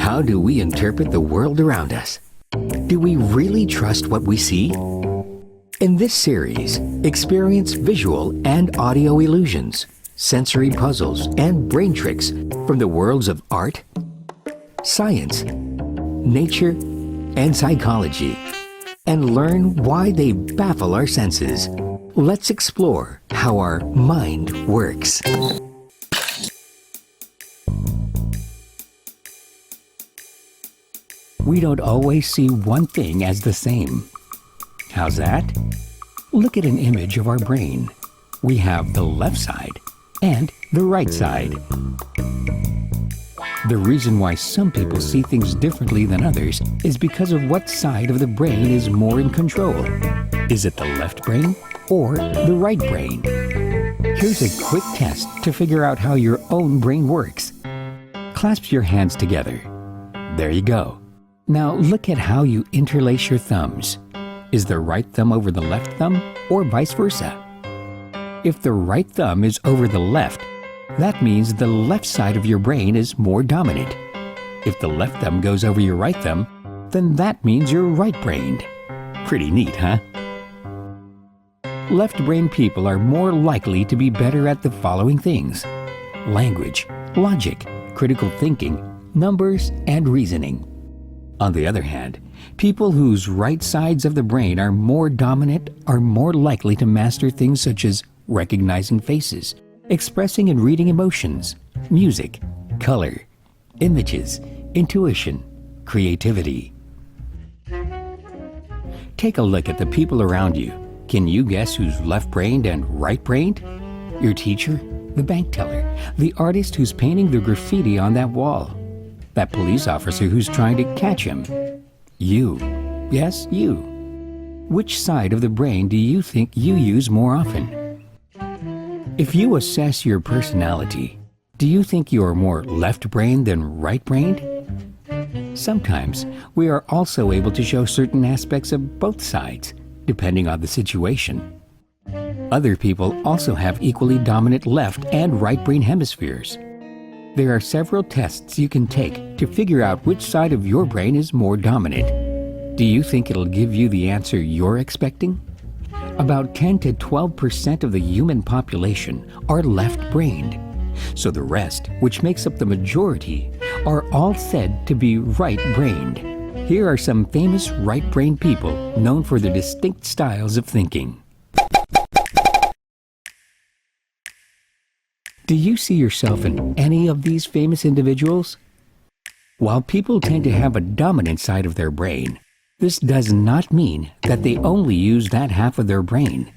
How do we interpret the world around us? Do we really trust what we see? In this series, experience visual and audio illusions, sensory puzzles, and brain tricks from the worlds of art, science, nature, and psychology, and learn why they baffle our senses. Let's explore how our mind works. We don't always see one thing as the same. How's that? Look at an image of our brain. We have the left side and the right side. The reason why some people see things differently than others is because of what side of the brain is more in control. Is it the left brain or the right brain? Here's a quick test to figure out how your own brain works. Clasp your hands together. There you go. Now look at how you interlace your thumbs. Is the right thumb over the left thumb or vice versa? If the right thumb is over the left, that means the left side of your brain is more dominant. If the left thumb goes over your right thumb, then that means you're right-brained. Pretty neat, huh? Left-brained people are more likely to be better at the following things: language, logic, critical thinking, numbers, and reasoning. On the other hand, people whose right sides of the brain are more dominant are more likely to master things such as recognizing faces, expressing and reading emotions, music, color, images, intuition, creativity. Take a look at the people around you. Can you guess who's left-brained and right-brained? Your teacher, the bank teller, the artist who's painting the graffiti on that wall, that police officer who's trying to catch him. You. Yes, you. Which side of the brain do you think you use more often? If you assess your personality, do you think you are more left-brained than right-brained? Sometimes we are also able to show certain aspects of both sides, depending on the situation. Other people also have equally dominant left and right brain hemispheres. There are several tests you can take to figure out which side of your brain is more dominant. Do you think it'll give you the answer you're expecting? About 10 to 12% of the human population are left-brained. So the rest, which makes up the majority, are all said to be right-brained. Here are some famous right-brained people known for their distinct styles of thinking. Do you see yourself in any of these famous individuals? While people tend to have a dominant side of their brain, this does not mean that they only use that half of their brain.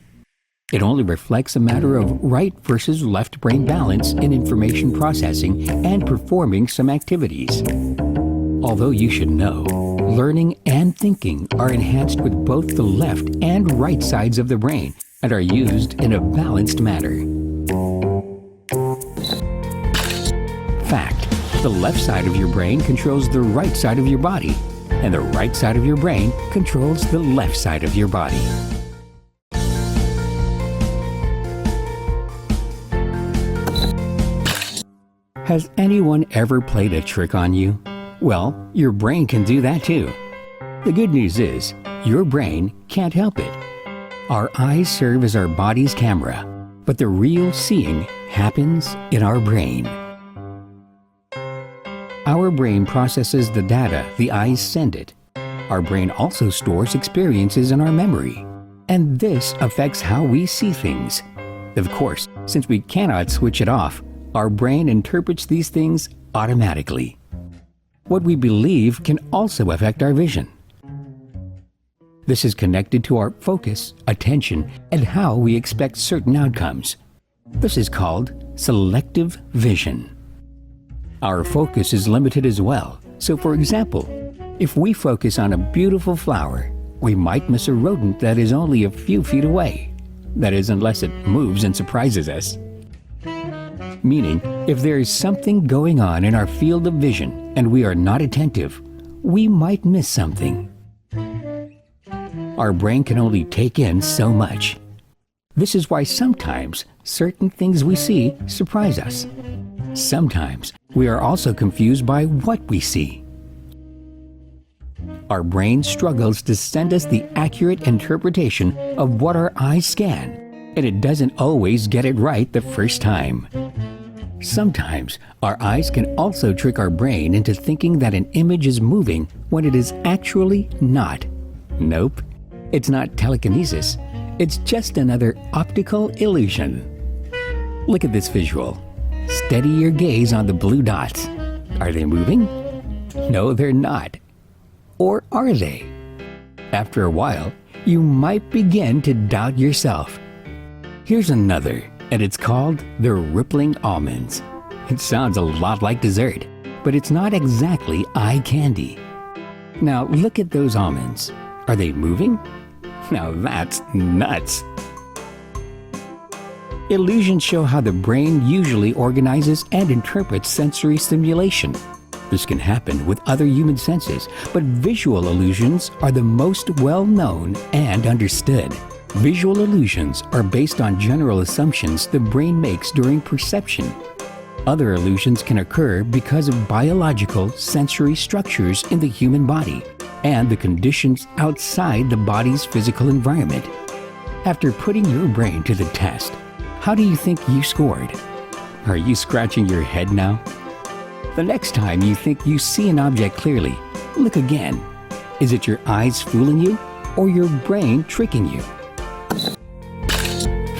It only reflects a matter of right versus left brain balance in information processing and performing some activities. Although you should know, learning and thinking are enhanced with both the left and right sides of the brain and are used in a balanced manner. Fact: the left side of your brain controls the right side of your body, and the right side of your brain controls the left side of your body. Has anyone ever played a trick on you? Well, your brain can do that too. The good news is, your brain can't help it. Our eyes serve as our body's camera, but the real seeing happens in our brain. Our brain processes the data the eyes send it. Our brain also stores experiences in our memory, and this affects how we see things. Of course, since we cannot switch it off, our brain interprets these things automatically. What we believe can also affect our vision. This is connected to our focus, attention, and how we expect certain outcomes. This is called selective vision. Our focus is limited as well. So for example, if we focus on a beautiful flower, we might miss a rodent that is only a few feet away. That is, unless it moves and surprises us. Meaning, if there is something going on in our field of vision and we are not attentive, we might miss something. Our brain can only take in so much. This is why sometimes certain things we see surprise us. Sometimes we are also confused by what we see. our brain struggles to send us the accurate interpretation of what our eyes scan, and it doesn't always get it right the first time. Sometimes, our eyes can also trick our brain into thinking that an image is moving when it is actually not. Nope, it's not telekinesis. It's just another optical illusion. Look at this visual. Steady your gaze on the blue dots. Are they moving? No, they're not. Or are they? After a while, you might begin to doubt yourself. Here's another, and it's called the rippling almonds. It sounds a lot like dessert, but it's not exactly eye candy. Now look at those almonds. Are they moving? Now that's nuts. Illusions show how the brain usually organizes and interprets sensory stimulation. This can happen with other human senses, but visual illusions are the most well-known and understood. Visual illusions are based on general assumptions the brain makes during perception. Other illusions can occur because of biological sensory structures in the human body and the conditions outside the body's physical environment. After putting your brain to the test, how do you think you scored? Are you scratching your head now? The next time you think you see an object clearly, look again. Is it your eyes fooling you or your brain tricking you?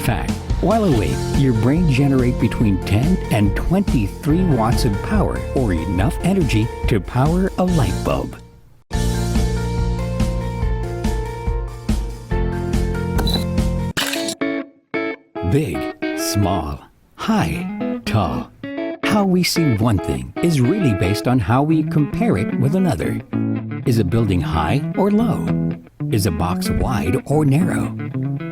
Fact: while awake, your brain generates between 10 and 23 watts of power, or enough energy to power a light bulb. Big, small, high, tall. How we see one thing is really based on how we compare it with another. Is a building high or low? Is a box wide or narrow?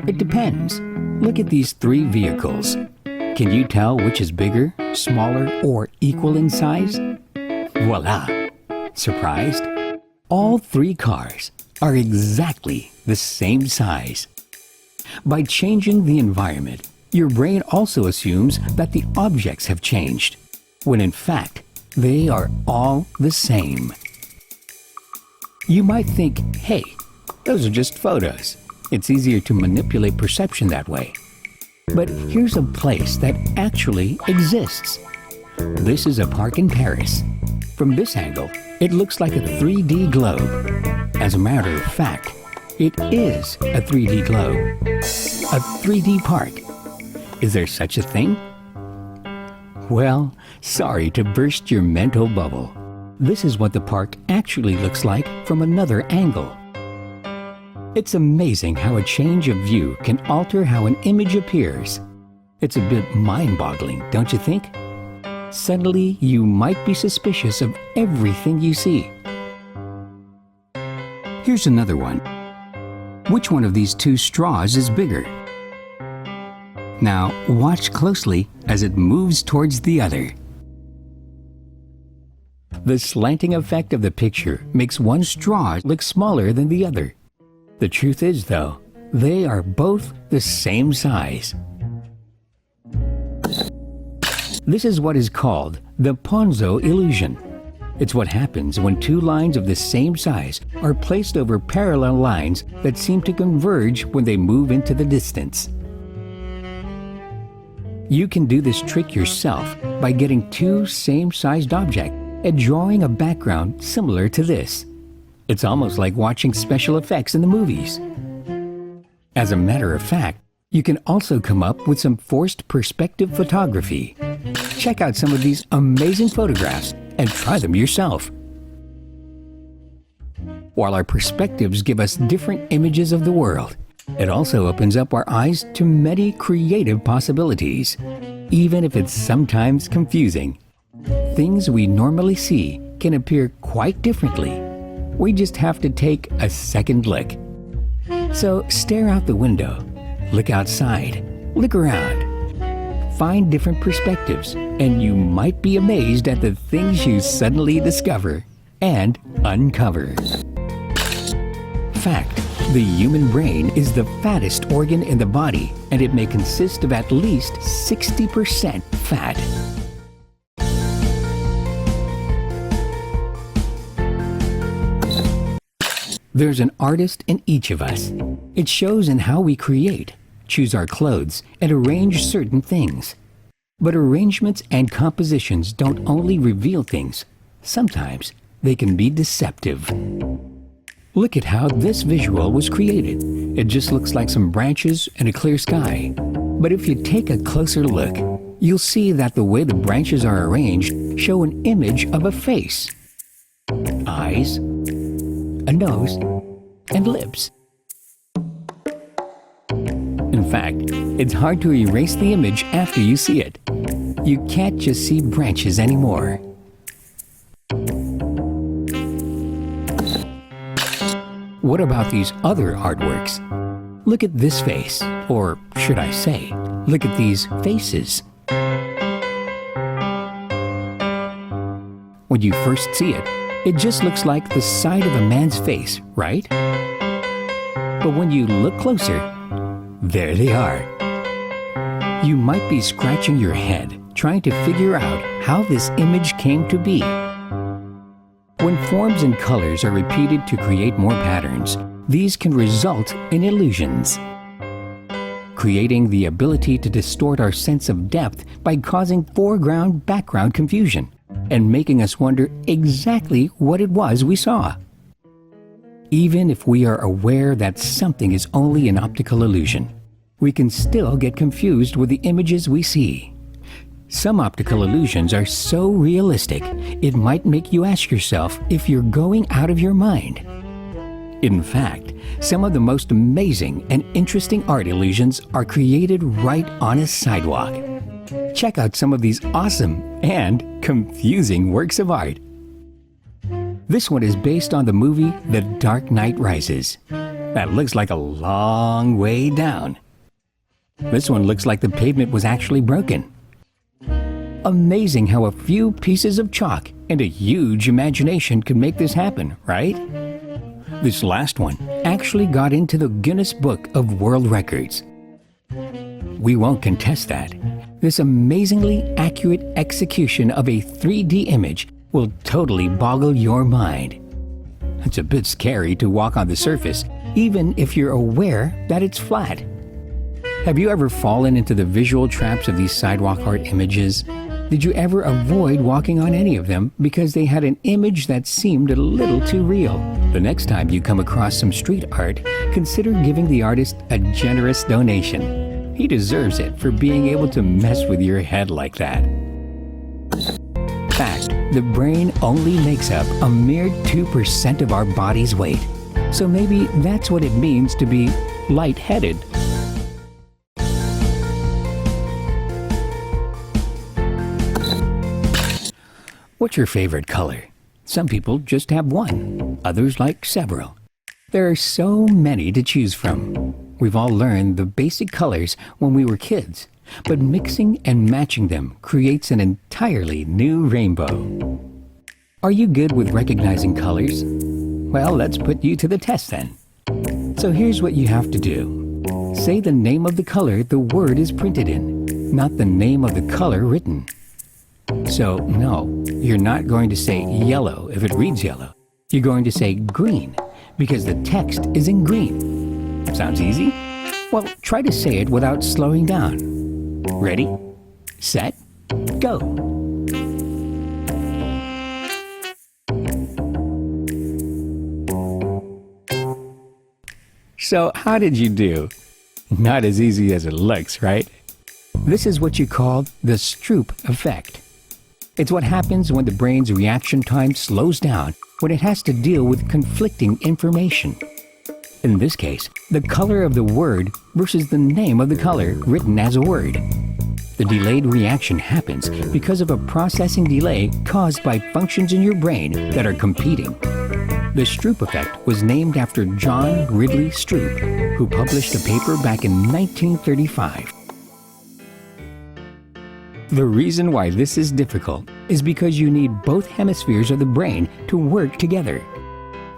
It depends. Look at these three vehicles. Can you tell which is bigger, smaller, or equal in size? Voila! Surprised? All three cars are exactly the same size. By changing the environment, your brain also assumes that the objects have changed, when in fact, they are all the same. You might think, hey, those are just photos. It's easier to manipulate perception that way. But here's a place that actually exists. This is a park in Paris. From this angle, it looks like a 3D globe. As a matter of fact, it is a 3D globe. A 3D park. Is there such a thing? Well, sorry to burst your mental bubble. This is what the park actually looks like from another angle. It's amazing how a change of view can alter how an image appears. It's a bit mind-boggling, don't you think? Suddenly, you might be suspicious of everything you see. Here's another one. Which one of these two straws is bigger? Now, watch closely as it moves towards the other. The slanting effect of the picture makes one straw look smaller than the other. The truth is, though, they are both the same size. This is what is called the Ponzo illusion. It's what happens when two lines of the same size are placed over parallel lines that seem to converge when they move into the distance. You can do this trick yourself by getting two same-sized objects and drawing a background similar to this. It's almost like watching special effects in the movies. As a matter of fact, you can also come up with some forced perspective photography. Check out some of these amazing photographs and try them yourself. While our perspectives give us different images of the world, it also opens up our eyes to many creative possibilities, even if it's sometimes confusing. Things we normally see can appear quite differently. We just have to take a second look. So stare out the window, look outside, look around. Find different perspectives, and you might be amazed at the things you suddenly discover and uncover. Fact: the human brain is the fattest organ in the body, and it may consist of at least 60% fat. There's an artist in each of us. It shows in how we create, choose our clothes, and arrange certain things. But arrangements and compositions don't only reveal things. Sometimes they can be deceptive. Look at how this visual was created. It just looks like some branches and a clear sky. But if you take a closer look, you'll see that the way the branches are arranged show an image of a face. Eyes, a nose, and lips. In fact, it's hard to erase the image after you see it. You can't just see branches anymore. What about these other artworks? Look at this face, or should I say, look at these faces. When you first see it, it just looks like the side of a man's face, right? But when you look closer, there they are. You might be scratching your head, trying to figure out how this image came to be. When forms and colors are repeated to create more patterns, these can result in illusions, creating the ability to distort our sense of depth by causing foreground-background confusion and making us wonder exactly what it was we saw. Even if we are aware that something is only an optical illusion, we can still get confused with the images we see. Some optical illusions are so realistic, it might make you ask yourself if you're going out of your mind. In fact, some of the most amazing and interesting art illusions are created right on a sidewalk. Check out some of these awesome and confusing works of art. This one is based on the movie The Dark Knight Rises. That looks like a long way down. This one looks like the pavement was actually broken. Amazing how a few pieces of chalk and a huge imagination could make this happen, right? This last one actually got into the Guinness Book of World Records. We won't contest that. This amazingly accurate execution of a 3D image will totally boggle your mind. It's a bit scary to walk on the surface, even if you're aware that it's flat. Have you ever fallen into the visual traps of these sidewalk art images? Did you ever avoid walking on any of them because they had an image that seemed a little too real? The next time you come across some street art, consider giving the artist a generous donation. He deserves it for being able to mess with your head like that. In fact, the brain only makes up a mere 2% of our body's weight. So maybe that's what it means to be lightheaded. What's your favorite color? Some people just have one, others like several. There are so many to choose from. We've all learned the basic colors when we were kids, but mixing and matching them creates an entirely new rainbow. Are you good with recognizing colors? Well, let's put you to the test then. So here's what you have to do. Say the name of the color the word is printed in, not the name of the color written. So, no, you're not going to say yellow if it reads yellow. You're going to say green because the text is in green. Sounds easy? Well, try to say it without slowing down. Ready, set, go. So, how did you do? Not as easy as it looks, right? This is what you call the Stroop effect. It's what happens when the brain's reaction time slows down when it has to deal with conflicting information. In this case, the color of the word versus the name of the color written as a word. The delayed reaction happens because of a processing delay caused by functions in your brain that are competing. The Stroop effect was named after John Ridley Stroop, who published a paper back in 1935. The reason why this is difficult is because you need both hemispheres of the brain to work together.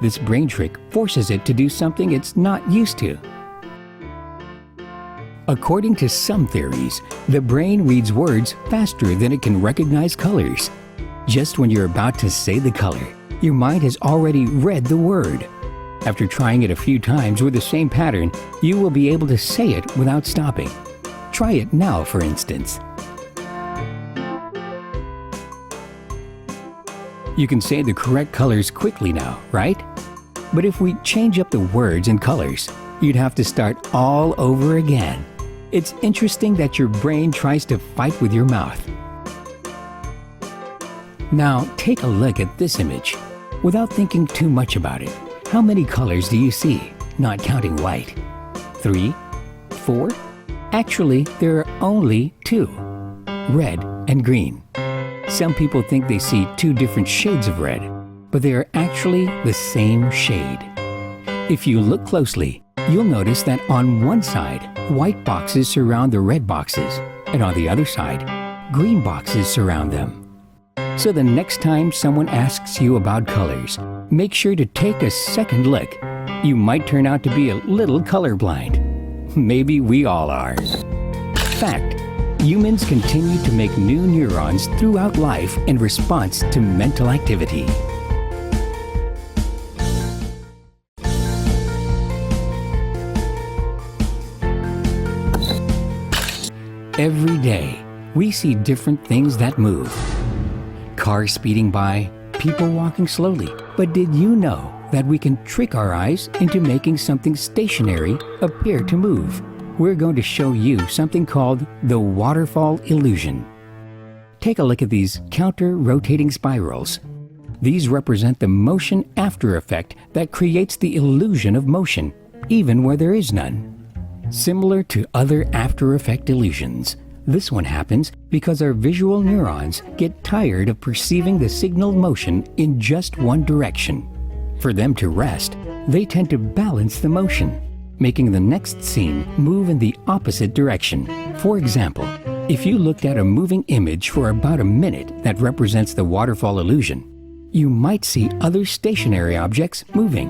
This brain trick forces it to do something it's not used to. According to some theories, the brain reads words faster than it can recognize colors. Just when you're about to say the color, your mind has already read the word. After trying it a few times with the same pattern, you will be able to say it without stopping. Try it now, for instance. You can say the correct colors quickly now, right? But if we change up the words and colors, you'd have to start all over again. It's interesting that your brain tries to fight with your mouth. Now, take a look at this image. Without thinking too much about it, how many colors do you see, not counting white? 3? 4? Actually, there are only 2, red and green. Some people think they see 2 different shades of red, but they are actually the same shade. If you look closely, you'll notice that on one side, white boxes surround the red boxes, and on the other side, green boxes surround them. So the next time someone asks you about colors, make sure to take a second look. You might turn out to be a little colorblind. Maybe we all are. Fact: humans continue to make new neurons throughout life in response to mental activity. Every day, we see different things that move. Cars speeding by, people walking slowly. But did you know that we can trick our eyes into making something stationary appear to move? We're going to show you something called the waterfall illusion. Take a look at these counter-rotating spirals. These represent the motion after effect that creates the illusion of motion, even where there is none. Similar to other after effect illusions, this one happens because our visual neurons get tired of perceiving the signal motion in just one direction. For them to rest, they tend to balance the motion, making the next scene move in the opposite direction. For example, if you looked at a moving image for about a minute that represents the waterfall illusion, you might see other stationary objects moving.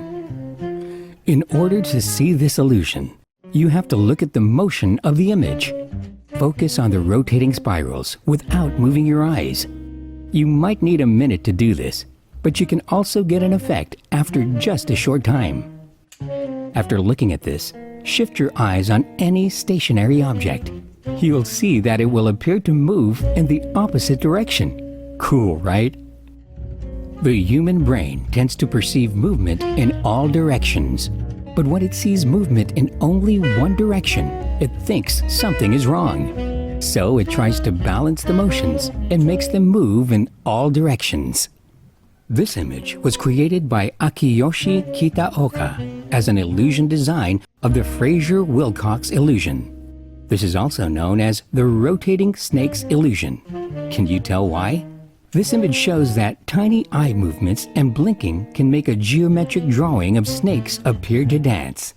In order to see this illusion, you have to look at the motion of the image. Focus on the rotating spirals without moving your eyes. You might need a minute to do this, but you can also get an effect after just a short time. After looking at this, shift your eyes on any stationary object. You'll see that it will appear to move in the opposite direction. Cool, right? The human brain tends to perceive movement in all directions. But when it sees movement in only one direction, it thinks something is wrong. So it tries to balance the motions and makes them move in all directions. This image was created by Akiyoshi Kitaoka as an illusion design of the Fraser-Wilcox illusion. This is also known as the rotating snakes illusion. Can you tell why? This image shows that tiny eye movements and blinking can make a geometric drawing of snakes appear to dance.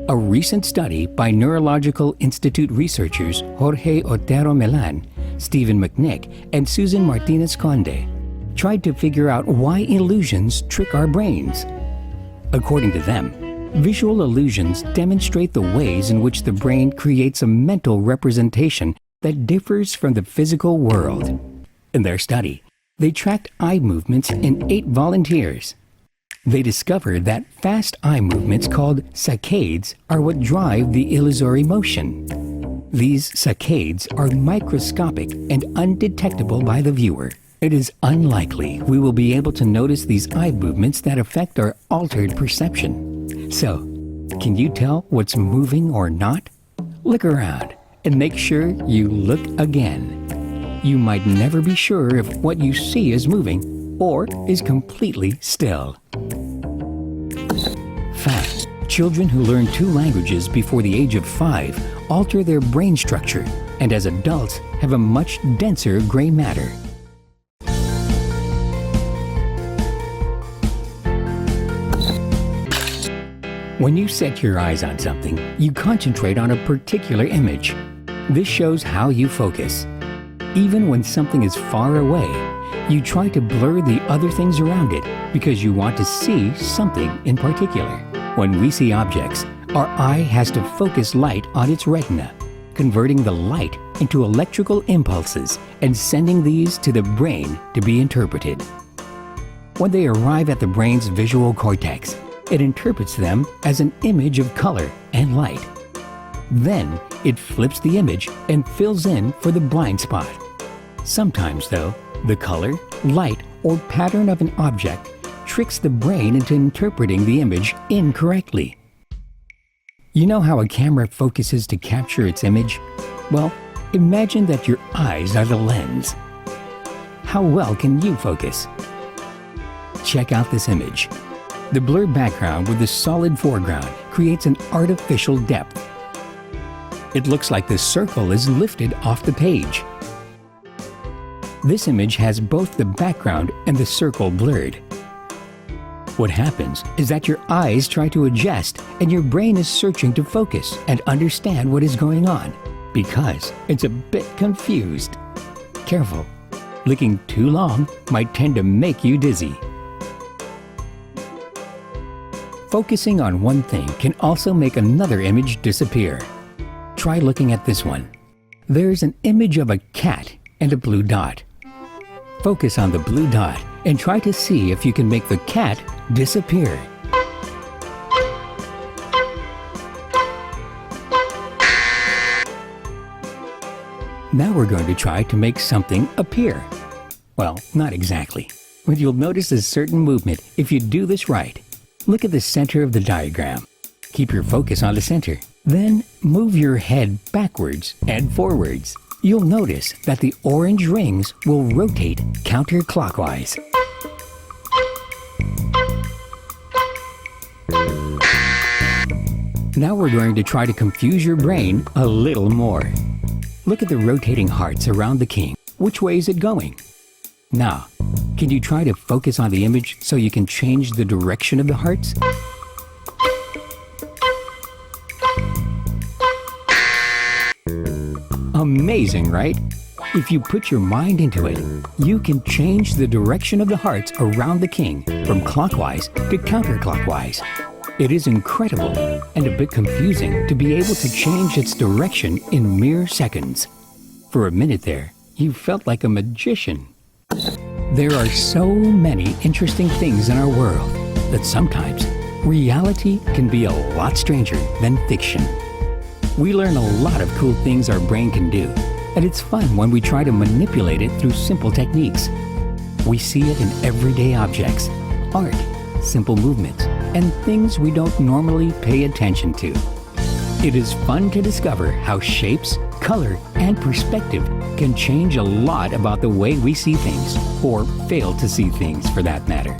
A recent study by Neurological Institute researchers Jorge Otero Melan, Stephen McNick, and Susan Martinez Conde tried to figure out why illusions trick our brains. According to them, visual illusions demonstrate the ways in which the brain creates a mental representation that differs from the physical world. In their study, they tracked eye movements in 8 volunteers. They discovered that fast eye movements called saccades are what drive the illusory motion. These saccades are microscopic and undetectable by the viewer. It is unlikely we will be able to notice these eye movements that affect our altered perception. So, can you tell what's moving or not? Look around and make sure you look again. You might never be sure if what you see is moving or is completely still. Fact: children who learn 2 languages before the age of 5 alter their brain structure, and as adults have a much denser gray matter. When you set your eyes on something, you concentrate on a particular image. This shows how you focus. Even when something is far away, you try to blur the other things around it because you want to see something in particular. When we see objects, our eye has to focus light on its retina, converting the light into electrical impulses and sending these to the brain to be interpreted. When they arrive at the brain's visual cortex, It interprets them as an image of color and light. Then it flips the image and fills in for the blind spot. Sometimes, though, the color, light, or pattern of an object tricks the brain into interpreting the image incorrectly. You know how a camera focuses to capture its image? Well, imagine that your eyes are the lens. How well can you focus? Check out this image. The blurred background with the solid foreground creates an artificial depth. It looks like the circle is lifted off the page. This image has both the background and the circle blurred. What happens is that your eyes try to adjust and your brain is searching to focus and understand what is going on because it's a bit confused. Careful, looking too long might tend to make you dizzy. Focusing on one thing can also make another image disappear. Try looking at this one. There's an image of a cat and a blue dot. Focus on the blue dot and try to see if you can make the cat disappear. Now we're going to try to make something appear. Well, not exactly, but you'll notice a certain movement if you do this right. Look at the center of the diagram. Keep your focus on the center. Then move your head backwards and forwards. You'll notice that the orange rings will rotate counterclockwise. Now we're going to try to confuse your brain a little more. Look at the rotating hearts around the king. Which way is it going? Now, can you try to focus on the image so you can change the direction of the hearts? Amazing, right? If you put your mind into it, you can change the direction of the hearts around the king from clockwise to counterclockwise. It is incredible and a bit confusing to be able to change its direction in mere seconds. For a minute there, you felt like a magician. There are so many interesting things in our world that sometimes reality can be a lot stranger than fiction. We learn a lot of cool things our brain can do, and it's fun when we try to manipulate it through simple techniques. We see it in everyday objects, art, simple movements, and things we don't normally pay attention to. It is fun to discover how shapes, color, and perspective can change a lot about the way we see things, or fail to see things for that matter.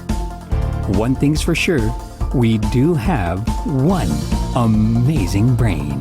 One thing's for sure, we do have one amazing brain.